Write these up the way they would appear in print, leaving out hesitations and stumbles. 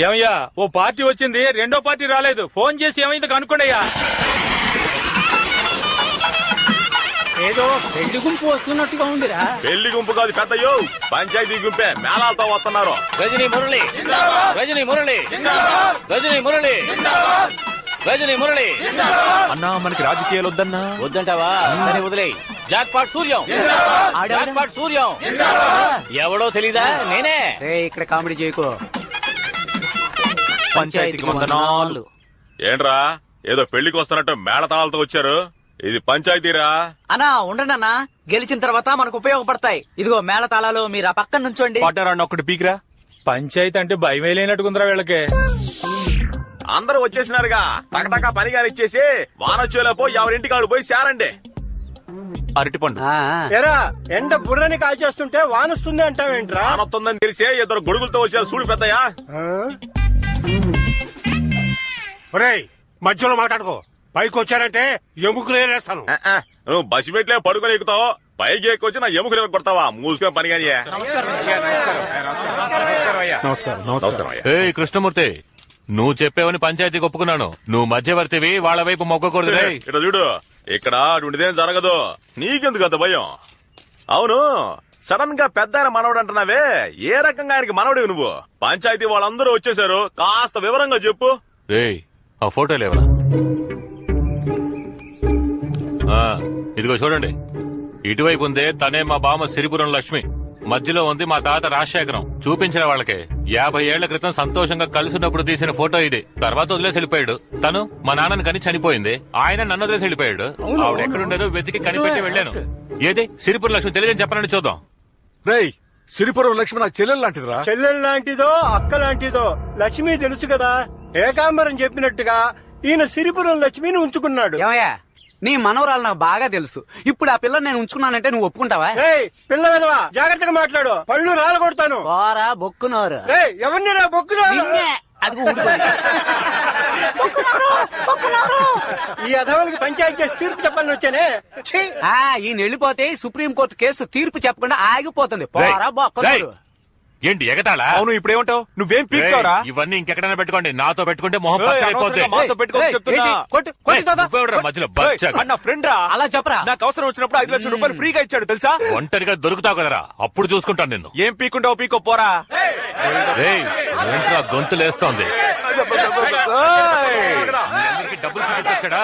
ఏమయ్యా, ఓ పార్టీ వచ్చింది, రెండో పార్టీ రాలేదు. ఫోన్ చేసి ఏమైంది కనుక్కోండియ్యా. ఏదో పెళ్లి గుంపు వస్తున్నట్టుగా ఉందిరా. పెళ్లి గుంపు కాదు పెద్దయ్యో, పంచాయతీ గుంపే మేళాలతో వస్తున్నారు. రజనీ మురళి, రజనీ మురళి, రజనీ మురళి, రజనీ మురళి. అన్నా మనకి రాజకీయాలు వద్దన్నా. వద్దంటావా? సరే వదిలే. Jackpot Suryam, jackpot Suryam. ఎవడో తెలీదా? నేనే. ఇక్కడ కామెడీ చేయకు. పంచాయతీకి వందనాలు. ఏంట్రా ఏదో పెళ్లికి వస్తున్నట్టు మేళతాళాలతో వచ్చారు? ఇది పంచాయతీరా? అన్నా ఉండండి అన్నా, గెలిచిన తర్వాత మనకు ఉపయోగపడతాయి. ఇదిగో మేళ తాళాలు, మీరు ఆ పక్కన నుంచోండి. ఒకటి పీకిరా. పంచాయతీ అంటే భయమే లేనట్టుకుందిరా వీళ్ళకి. అందరూ వచ్చేసినారుగా, టకటకా పనిగా ఇచ్చేసి వానొచ్చేలోపు ఎవరింటికి వాళ్ళు పోయి శారండి. అరటిపండు ఎరా, ఎండ బుర్రని కాల్చేస్తుంటే వానొస్తుంది అంటావేంట్రా? వానొస్తుందని తెలిసే ఇద్దరు గొడుగులతో వచ్చారు. చూడు పెద్దయ్యా. మధ్యలో మాట్లాడుకో. పైకి వచ్చారంటే ఎముకలు ఏరేస్తాను. నువ్వు బసి పెట్టలే పడుకొని ఎక్కుతావు, పైకి ఎక్కువచ్చి నా ఎముకలు కొడతావా? మూసుకొని పని కానీ. నమస్కారం. కృష్ణమూర్తి, నువ్వు చెప్పేవని పంచాయతీకి ఒప్పుకున్నాను. నువ్వు మధ్యవర్తివి, వాళ్ళ వైపు మొగ్గకూడదు. ఇక్కడ చూడు, ఇక్కడ అటువంటిదేం జరగదు. నీకెందుకు అంత భయం? అవును, సడన్ గా పెద్ద ఆయన మనవడు అంటున్నావే, ఏ రకంగా ఆయనకి మనవడివి నువ్వు? పంచాయతీ వాళ్ళందరూ వచ్చేసారు, కాస్త వివరంగా చెప్పు. రేయ్, ఆ ఫోటో లేవరా? ఇదిగో చూడండి, ఇటువైపు ఉందే తనే మా బామ్మ సిరిపురం లక్ష్మి, మధ్యలో ఉంది మా తాత రాజశేఖరం. చూపించిన వాళ్ళకి 50 ఏళ్ల క్రితం సంతోషంగా కలిసినప్పుడు తీసిన ఫోటో ఇది. తర్వాత వదిలేసి వెళ్ళిపోయాడు. తను మా నాన్నని కని చనిపోయింది, ఆయన నన్ను వదిలేసి వెళ్ళిపోయాడు. ఆవిడ ఎక్కడుండేదో వెతికి కనిపెట్టి వెళ్ళాను. ఏది సిరిపురం లక్ష్మి తెలియదని చెప్పనని చూద్దాం. రేయ్, సిరిపురం లక్ష్మి నాకు చెల్లెలు లాంటిదిరా. చెల్లెలు లాంటిదో అక్క లాంటిదో లక్ష్మి తెలుసు కదా. ఏకాంబరం చెప్పినట్టుగా ఈయన సిరిపురం లక్ష్మిని ఉంచుకున్నాడు. ఏమయ్యా, నీ మనవరాలు నాకు బాగా తెలుసు. ఇప్పుడు ఆ పిల్లని నేను ఉంచుకున్నానంటే నువ్వు ఒప్పుకుంటావా? పిల్ల విధవా, జాగ్రత్తగా మాట్లాడు, పళ్ళు రాలు కొడతాను. ఓరా బొక్కునోరు. ఎవరిని రా బొక్కునోరు? ఈ అధవలకి పంచాయతీ చేసి తీర్పు చెప్పాలని వచ్చానే. ఈయన వెళ్ళిపోతే సుప్రీంకోర్టు కేసు తీర్పు చెప్పకుండా ఆగిపోతుంది. పోరా బొక్కునోరు. ఏంటి ఎగతాళా? అవును, ఇప్పుడేమంటావు? నువ్వేం పీక్తావురా? ఇవన్నీ ఇంకెక్కడైనా పెట్టుకోండి, నాతో పెట్టుకుంటే మొహం పచ్చడైపోద్ది. మధ్యలో ఫ్రెండ్ రా, అలా చెప్పరా. నాకు అవసరం వచ్చినప్పుడు 5 లక్షల రూపాయలు ఫ్రీగా ఇచ్చాడు తెలుసా? ఒంటరిగా దొరుకుతావు కదరా, అప్పుడు చూసుకుంటాను నిన్ను. ఏం పీకుంటావు పీకో పోరా. ఏంట్రా గొంతులేస్తోంది? డబ్బులు చూపించాడా?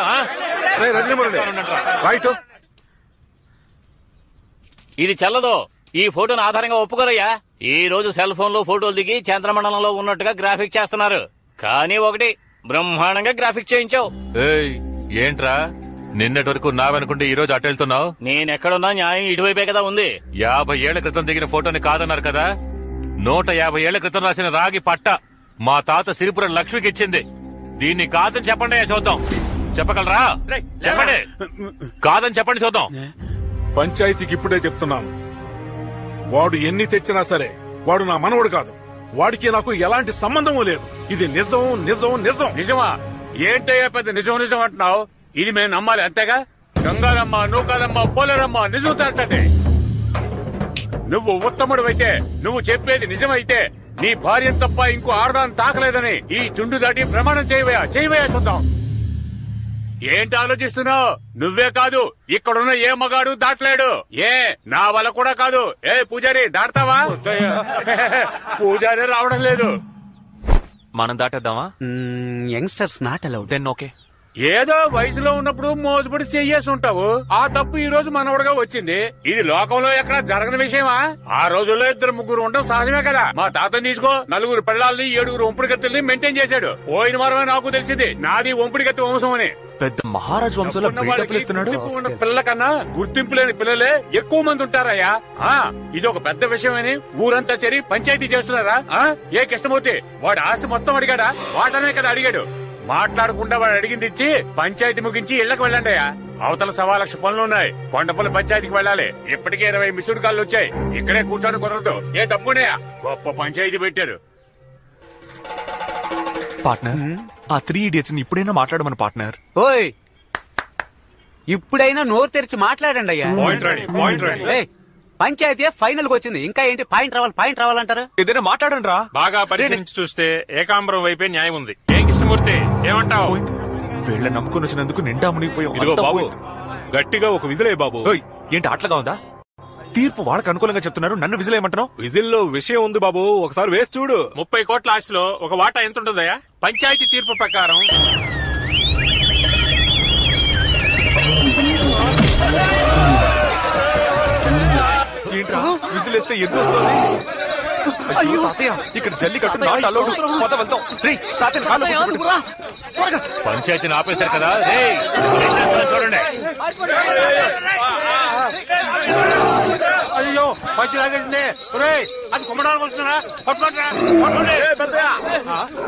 ఇది చల్లదు. ఈ ఫోటోను ఆధారంగా ఒప్పుకోరయ్యా. ఈ రోజు సెల్ ఫోన్ లో ఫోటోలు దిగి చంద్రమండలంలో ఉన్నట్టుగా గ్రాఫిక్ చేస్తున్నారు. కానీ ఒకటి, బ్రహ్మాండంగా గ్రాఫిక్ చేయించావు. ఏంట్రా నిన్నటి వరకు నావనుకుంటే ఈ రోజు అటు వెళ్తున్నావు? నేనెక్కడున్నా న్యాయం ఇటువైపే కదా ఉంది. 50 ఏళ్ల క్రితం దిగిన ఫోటోని కాదన్నారు కదా. 150 ఏళ్ల క్రితం రాసిన రాగి పట్ట మా తాత సిరిపురం లక్ష్మికి ఇచ్చింది. దీన్ని కాదని చెప్పండి చూద్దాం. చెప్పగలరా? చెప్పండి. కాదని చెప్పండి చూద్దాం. పంచాయతీకి ఇప్పుడే చెప్తున్నాను, వాడు ఎన్ని తెచ్చినా సరే వాడు నా మనవడు కాదు. వాడికి నాకు ఎలాంటి సంబంధము లేదు. ఇది నిజం నిజం నిజం. నిజమా? ఏంటయ్యా పెద్ద నిజం నిజం అంటున్నావు? ఇది మేము నమ్మాలి అంతేగా? గంగారమ్మ, నూకాలమ్మ, పోలేరమ్మ నిజం తేల్చండి. నువ్వు ఉత్తముడు, నువ్వు చెప్పేది నిజమైతే నీ భార్య తప్ప ఇంకో ఆడదాన్ని తాకలేదని ఈ తుండు దాటి ప్రమాణం చేయవయా చూద్దాం. ఏంటి ఆలోచిస్తున్నావు? నువ్వే కాదు, ఇక్కడున్న ఏ మగాడు దాటలేడు. నా వల్ల కూడా కాదు. పూజారి దాటతావా? పూజారి రావడం లేదు. మనం దాటేద్దామా? Youngsters not allowed. Then okay. ఏదో వయసులో ఉన్నప్పుడు మోసపడి చెయ్యేసి ఉంటావు. ఆ తప్పు ఈ రోజు మనవడుగా వచ్చింది. ఇది లోకంలో ఎక్కడ జరగని విషయమా? ఆ రోజుల్లో 2-3 ఉండడం సహజమే కదా. మా తాతని తీసుకో, 4 పిల్లల్ని 7 ఒంపుడి గత్తుల్ని మెయింటైన్ చేశాడు. పోయిన వారమే నాకు తెలిసింది నాది ఒంపుడి గత్తి వంశం అని. పెద్ద మహారాజు వంశంలో పిల్లల కన్నా గుర్తింపు లేని పిల్లలే ఎక్కువ మంది ఉంటారయ్యా. ఇది ఒక పెద్ద విషయమని ఊరంతా చేరి పంచాయతీ చేస్తున్నారా? ఏ కృష్ణమూర్తి వాడు ఆస్తి మొత్తం అడిగాడా? వాటనే కదా అడిగాడు. మాట్లాడకుండా వాడు అడిగింది ఇచ్చి పంచాయతీ ముగించి ఇళ్లకు వెళ్ళండియా. అవతల 1.25 లక్ష పనులున్నాయి. కొండపల్లి పంచాయతీకి వెళ్ళాలి. ఇప్పటికే 20 మిస్డ్ కాళ్ళు వచ్చాయి. ఇక్కడే కూర్చొని కుదరదు. ఏ తప్పునేయా? గొప్ప పంచాయతీ పెట్టారు. పార్ట్నర్ ఆ 3 ఇడియట్స్ ని ఇప్పుడైనా మాట్లాడమని పార్ట్నర్. ఓయ్ ఇప్పుడైనా నోరు తెరిచి మాట్లాడండి అయ్యా. ఏయ్, పంచాయతీ ఫైనల్ కి వచ్చింది, ఇంకా ఏంటి పాయింట్ రావాలంటారు? ఏదైనా మాట్లాడండి రా. బాగా పరిశీలించి చూస్తే ఏకాంబరం వైపే న్యాయం ఉంది. ఏం కృష్ణమూర్తి ఏమంటావు? వీళ్ళ నమ్ముకుని వచ్చినందుకు నిండా మునిగిపోయాం. ఇదిగో అంతా బాబు, పోయింది. గట్టిగా ఒక విజిలే బాబు. ఓయ్, ఏంటి అట్లగా ఉందా? తీర్పు వాళ్ళకి అనుకూలంగా చెప్తున్నారు, నన్ను విజిలేయమంటున్నావు? విజిల్లో విషయం ఉంది బాబు, ఒకసారి వేసి చూడు. 30 కోట్ల ఆస్తిలో ఒక వాటా ఎంత ఉంటుందయ్యా? పంచాయతీ తీర్పు ప్రకారం ఏంట్రా విజిలేస్తే ఎంత వస్తుంది? అయ్యో తాతయ్య, ఇక్కడ జల్లి కట్టు నాట్ అలౌడ్. పద వెళ్దాం. రేయ్, తాతయ్య కాళ్ళు కూర్చోబెట్టు. పంచాయతీని ఆపేశారు కదా. రేయ్, ఏం చేస్తున్నారో చూడండి. అయ్యో మంచి లాగేసింది. అది కుమ్మడానికి వస్తున్నారా?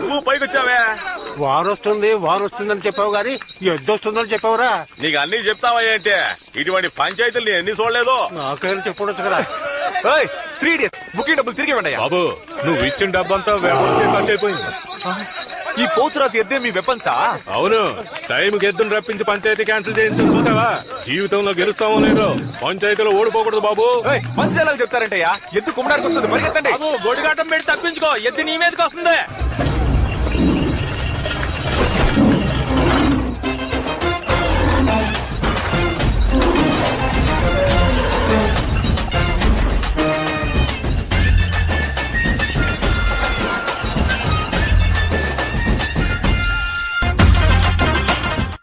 నువ్వు పైకి వచ్చావే. వారొస్తుందని చెప్పావు గాని ఎద్దొస్తుందని చెప్పావురా. నీకు అన్ని చెప్తావా ఏంటి? ఇటువంటి పంచాయతీలు నేను ఎన్ని చూడలేదు. నాకైనా చెప్పొచ్చు కదా. 3 ఇడియట్స్ బుకింగ్ డబ్బులు తిరిగి ఇవ్వండి. బాబు, నువ్వు ఇచ్చిన డబ్బంతా ఖర్చు అయిపోయింది. ఈ పోతురాజు ఎద్దే మీ వెపన్సా? అవును, టైం గెద్దును రప్పించి పంచాయతీ క్యాన్సిల్ చేయించు చూసావా? జీవితంలో గెలుస్తామో లేదో, పంచాయతీలో ఓడిపోకూడదు బాబు. మంచి ఎలా చెప్తారంటయ్యా? ఎద్దు కుమ్మడానికి వస్తుంది, పరిగెత్తండి. గొడిగాటం పెట్టి తప్పించుకో, ఎద్దు నీ మీదకి వస్తుంది.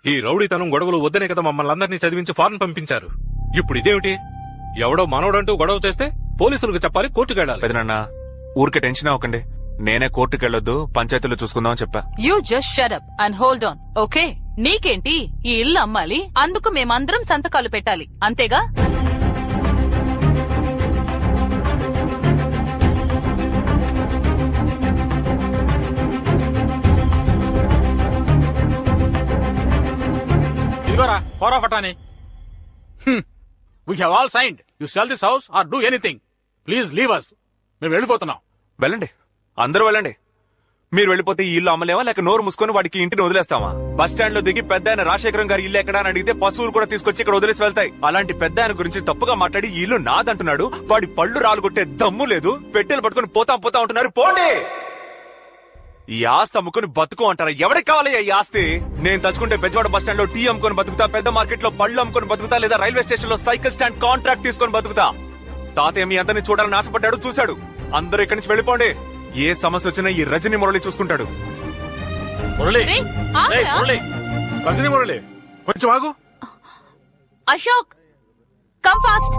ఈ రౌడీతనం గొడవలు వద్దనే కదా మమ్మల్ని అందరినీ చదివించి ఫారెన్ పంపించారు. ఇప్పుడు ఇదేమిటి? ఎవడో మనోడంటూ గొడవ చేస్తే పోలీసులకు చెప్పాలి, కోర్టుకు వెళ్ళాలి. పెదనాన్న, ఊరికే టెన్షన్ అవ్వకండి. నేనే కోర్టుకు వెళ్ళొద్దు, పంచాయతీలో చూసుకుందామని చెప్పా. You just shut up and hold on, okay? నీకేంటి, ఈ ఇల్లు అమ్మాలి, అందుకు మేమందరం సంతకాలు పెట్టాలి, అంతేగా? We have all signed. You sell this house or do anything. Please leave us. మేము వెళ్ళిపోతున్నాం. వెళ్ళండి, అందరూ వెళ్ళండి. మీరు వెళ్ళిపోతే ఈ ఇల్లు అమ్మలేమా, లేక నోరు మూసుకొని వాడికి ఇంటిని వదిలేస్తామా? బస్ స్టాండ్ లో దిగి పెద్ద ఆయన రాజశేఖరం గారి ఇల్లు ఎక్కడా అని అడిగితే పశువులు కూడా తీసుకొచ్చి ఇక్కడ వదిలేసి వెళ్తాయి. అలాంటి పెద్ద ఆయన గురించి తప్పుగా మాట్లాడి ఈ ఇల్లు నాదంటున్నాడు. వాడి పళ్ళు రాలుగొట్టే దమ్ము లేదు. పెట్టెలు పట్టుకుని పోతా ఉంటున్నారు. పోండి. ఈ ఆస్తి అమ్ముకుని బతుకు అంటారా? ఎవరికి కావాలి ఈ ఆస్తి? నేను తలుచుకుంటే బెజవాడ బస్ స్టాండ్ లో టీ అమ్ముకొని బతుకుతా, పెద్ద మార్కెట్ లో పళ్ళు అమ్ముకొని బతుకుతా, లేదా రైల్వే స్టేషన్ లో సైకిల్ స్టాండ్ కాంట్రాక్ట్ తీసుకొని బతుకుతా. తాతయ్య మీ అందరినీ చూడాలని ఆశపడ్డాడు, చూశాడు. అందరూ ఇక్కడి నుంచి వెళ్ళిపోండి. ఏ సమస్య వచ్చినా ఈ రజనీ మురళి చూసుకుంటాడు. రజనీ మురళి, కొంచెం ఆగు. Ashok, come fast.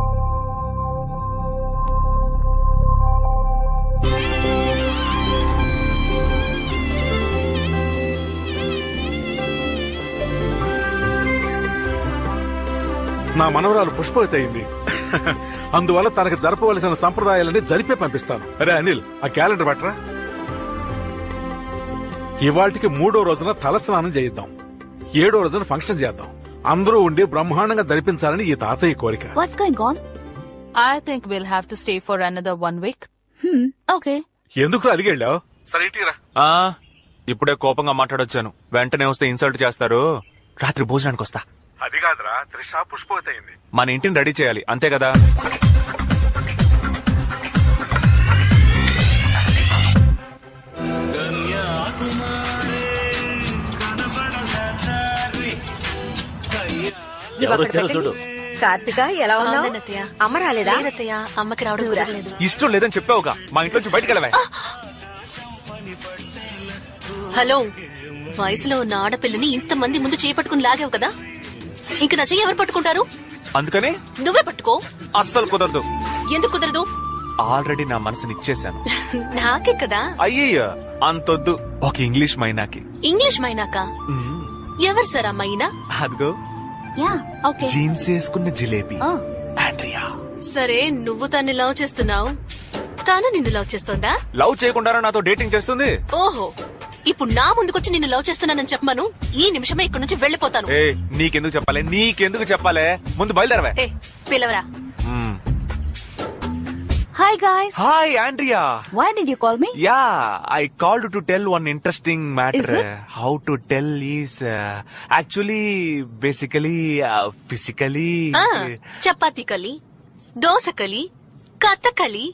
నా మనవరాలు పుష్పవతి అయింది. అందువల్ల తనకు జరపవలసిన సంప్రదాయాలన్నీ జరిపే పంపిస్తాను. అరే అనిల్, ఆ క్యాలెండర్ పట్టరా. ఇవాళకి 3వ రోజున తలస్నానం చేయిద్దాం, 7వ రోజున ఫంక్షన్ చేద్దాం. అందరూ ఉండి బ్రహ్మాండంగా జరిపించాలని ఈ తాతయ్య కోరిక. What's going on? I think we'll have to stay for another 1 week. Okay. ఎందుకు అలిగెళ్ళావు? సరే ఇటీరా. ఇప్పుడే కోపంగా మాట్లాడొచ్చాను. వెంటనే వస్తే ఇన్సల్ట్ చేస్తారు. రాత్రి భోజనానికి వస్తా. అది కాదురా, త్రిష పుష్పవతి అయింది. మన ఇంటిని రెడీ చేయాలి, అంతే కదా? చూడు. కార్తిక ఎలా ఉన్నావు? అమ్మ రాలేదా? అమ్మకి రావడం కుదరలేదు. ఇష్టం లేదని చెప్పావుగా, మా ఇంట్లోంచి బయటకు వెళ్ళవే. హలో, వయసులో ఉన్న ఆడపిల్లని ఇంతమంది ముందు చేపట్టుకుని లాగావు కదా, ఇంక నా చెయ్యి ఎవరు పట్టుకుంటారు? అందుకని నువ్వే పట్టుకో. అస్సలు కుదరదు. ఎందుకు కుదరదు? ఆల్రెడీ నా మనసుని ఇచ్చేశాను. నాకే కదా. అయ్యయ్య, అంతొద్దు. ఒక ఇంగ్లీష్ మైనాకి. ఇంగ్లీష్ మైనాక? ఎవరు సార్ ఆ మైనా? అదిగో జీన్స్ వేసుకున్న జిలేబీ, ఆండ్రియా. సరే, నువ్వు తన్ని లవ్ చేస్తున్నావు, తాను నిన్ను లవ్ చేస్తోందా? లవ్ చేయకుండా నాతో డేటింగ్ చేస్తుంది. ఓహో, ఇప్పుడు నా ముందుకొచ్చి నిన్ను లవ్ చేస్తున్నానని చెప్పమను. ఈ నిమిషమే ఇక్కడి నుంచి వెళ్లిపోతాను. నీకెందుకు చెప్పాలి? ముందు బయలుదేరవే. పిలవరా. Hi guys. Hi, Andrea. Why did you call me? Yeah, I called to tell one interesting matter. Is it? How to tell is actually, basically, physically. Chapati కలి, దోశ కలి, కథకలి.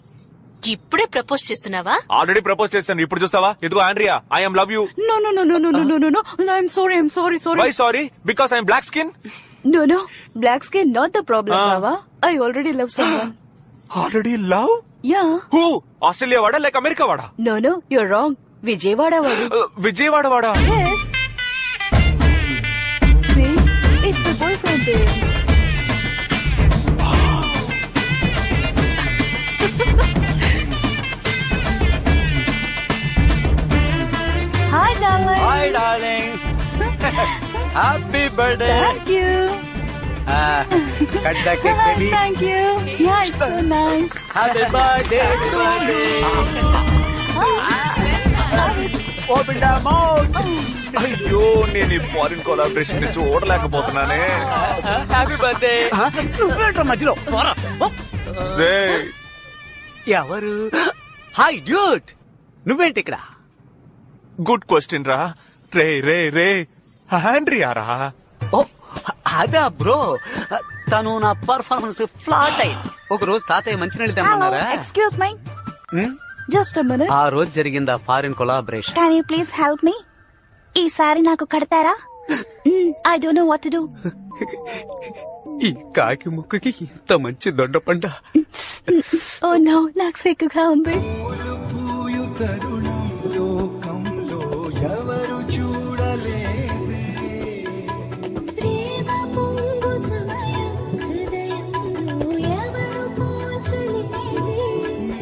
ఇప్పుడే ప్రపోజ్ చేస్తున్నావా? ఆల్రెడీ ప్రపోజ్ చేశాను, ఇప్పుడు చూస్తావా? ఇదిగో Andrea, I am love you. No. I'm sorry. Why sorry? Because I am black skin? No. Black skin not the problem, Baba. I already love someone. Already love? Yeah. Who? Australia వాడా లేక America వాడా? No, you're wrong. Vijayawada wadu. Vijayawada వాడా? Yes. See, it's my boyfriend there. Hi, darling. Hi, darling. Happy birthday. Thank you. Cut the cake, baby. Thank you. Yeah, it's so nice. Happy birthday to me. Open the mouth. అయ్యో, నేను ఈ foreign collaboration ని చూడలేకపోతున్నానే. Happy birthday. నువ్వేంట్రా మధ్యలో? రేయ్, ఎవరు? Hi duet, నువ్వేంటి ఇక్కడ? గుడ్ క్వశ్చన్ రా. రే ఆండ్రియా రా. ఓ అదా బ్రో, తను నా పర్ఫార్మెన్స్ ఫ్లాట్ అయింది. ఒక రోజు తాతయ్య మంచినీళ్ళు Hello, తెమ్మన్నారా? excuse me. Just a minute. ఆ రోజు జరిగింది ఆ foreign collaboration. Can you please help me? ఈసారి నాకు కడతారా? I don't know what to do. ఈ కాకి ముక్కుకి ఇంత మంచి దొండపండ. Oh no, నాకు సిగ్గుగా ఉంది.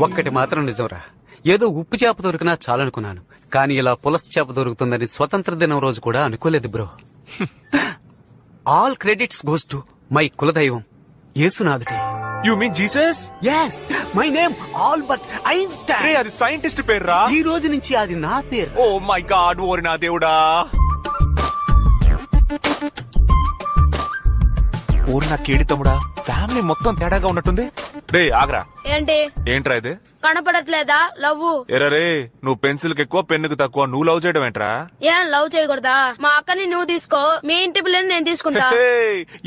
ఒక్కటి మాత్రం నిజంరా, ఏదో ఉప్పు చేప దొరికినా చాలనుకున్నాను, కానీ ఇలా పులస చేప దొరుకుతుందని స్వతంత్ర దినం రోజు కూడా అనుకోలేదు bro. All credits goes to my కులదైవం యేసునాథుడే. You mean Jesus? yes, my name Albert Einstein. రే, అది సైంటిస్ట్ పేరు రా. ఈ రోజు నుంచి అది నా పేరు. ఓ మై గాడ్, ఓరి నా దేవుడా. ఓరి నా కేడి తమ్ముడా, ఫ్యామిలీ మొత్తం తేడాగా ఉన్నట్టుంది. రే ఆగ్రా. ఏంటి? ఏంట్రా ఇది? కనపడట్లేదా లవ్? ఎరా రే, నువ్వు పెన్సిల్ కి ఎక్కువ పెన్నుకు తక్కువ, నువ్వు లవ్ చేయడం ఏంట్రా? ఏం లవ్ చేయకూడదా? మా అక్కని నువ్వు తీసుకో, మీ ఇంటి పిల్లని నేను తీసుకుంటా.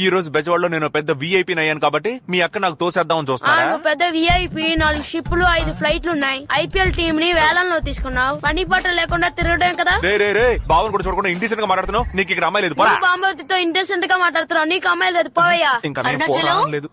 ఈ రోజు బెజవాడలో నేను పెద్ద విఐపీ అయ్యాను కాబట్టి మీ అక్క నాకు తోసేద్దామని చూస్తున్నా. నువ్వు పెద్ద విఐపీ, 4 షిప్లు 5 ఫ్లైట్లు ఉన్నాయి. ఐపీఎల్ టీమ్ ని వేలంలో తీసుకున్నావు. పని పాట లేకుండా తిరగడం కదా. రే బావన్ కూడా చూడకుండా ఇండిసెంట్ గా మాట్లాడుతున్నావు. నీకు ఇక్కడ అమ్మాయి లేదు. బాంబవతితో ఇంటెసెంట్ గా మాట్లాడుతున్నావు, నీకు అమ్మాయి లేదు. పోవయ్యా. ఇంకా నేను పోవడం లేదు.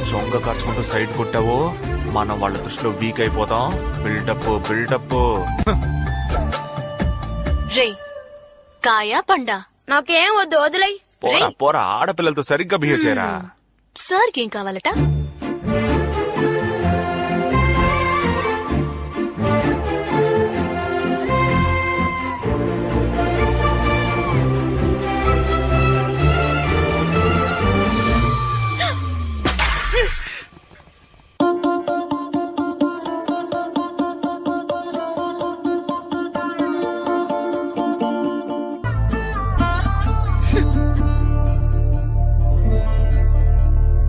చొంగ ఖర్చుకుంటూ సైడ్ కొట్టావో మనం వాళ్ళ దృష్టిలో వీక్ అయిపోతాం. బిల్డప్. రే కాయా పండా? నాకేం వద్దు, వదిలేయ్. పోరా, ఆడపిల్లలతో సరిగ్గా బిహేవ్ చేయరా. సార్కి ఏం కావాలట?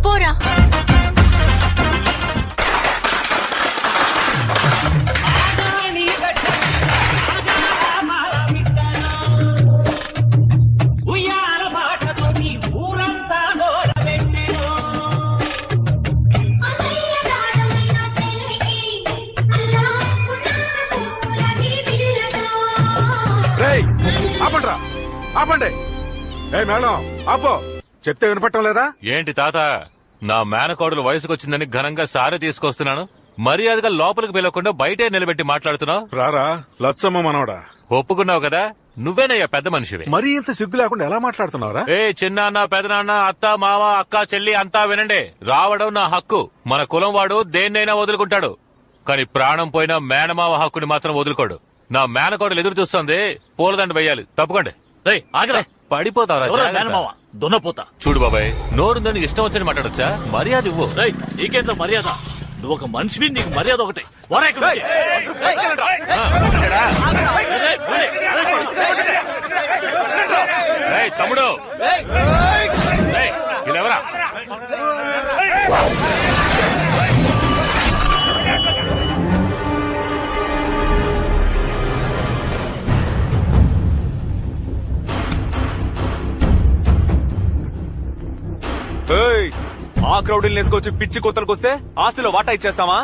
పోరా. ఆపండి. మేడం ఆపో, చెప్తే వినపట్టం లేదా? ఏంటి తాత, నా మేనకోడలు వయసుకొచ్చిందని ఘనంగా సారి తీసుకొస్తున్నాను, మర్యాదగా లోపలికి పిలవకుండా బయటే నిలబెట్టి మాట్లాడుతున్నావు. రారా లచ్చమ్మ మనవడా, ఒప్పుకున్నావు కదా, నువ్వేనయ్యా పెద్ద మనిషివి. మరీ ఇంత సిగ్గు లేకుండా ఎలా మాట్లాడుతున్నావురా? ఏ చిన్నాన్న, పెదనాన్న, అత్త, మామ, అక్క, చెల్లి అంతా వినండి. రావడం నా హక్కు. మన కులం వాడు దేన్నైనా వదులుకుంటాడు, కానీ ప్రాణం పోయినా మేనమావ హక్కుని మాత్రం వదులుకోడు. నా మేనకోడలు ఎదురు చూస్తోంది, పూలదండ వేయాలి. తప్పకండి. పడిపోతావరా దున్నపోతా. చూడు బాబాయ్, నోరుందని ఇష్టం వచ్చని మాట్లాడొచ్చా? మర్యాద ఇవ్వు. నీకేంత మర్యాద? నువ్వు ఒక మనిషివి, నీకు మర్యాద ఒకటి. వరా ఇక్కడ నుంచి. తమ్ముడు ఎవరా? ఆ క్రౌడీని వేసుకొచ్చి పిచ్చి కొత్తలకు వస్తే ఆస్తిలో వాటా ఇచ్చేస్తావా?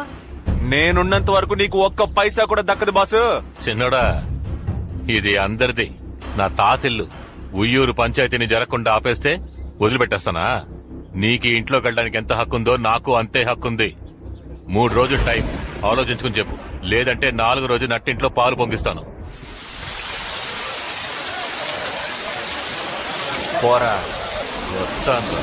నేనున్నంత వరకు నీకు ఒక్క పైసా కూడా దక్కదు బాసు. చిన్నోడా, ఇది అందరిది. నా తాతిల్లు. ఉయ్యూరు పంచాయతీని జరగకుండా ఆపేస్తే వదిలిపెట్టేస్తానా? నీకు ఇంట్లోకి వెళ్ళడానికి ఎంత హక్కుందో నాకు అంతే హక్కుంది. 3 రోజులు టైం ఆలోచించుకుని చెప్పు, లేదంటే 4 రోజు నట్టింట్లో పాలు పొంగిస్తాను. పోరా. వస్తాను.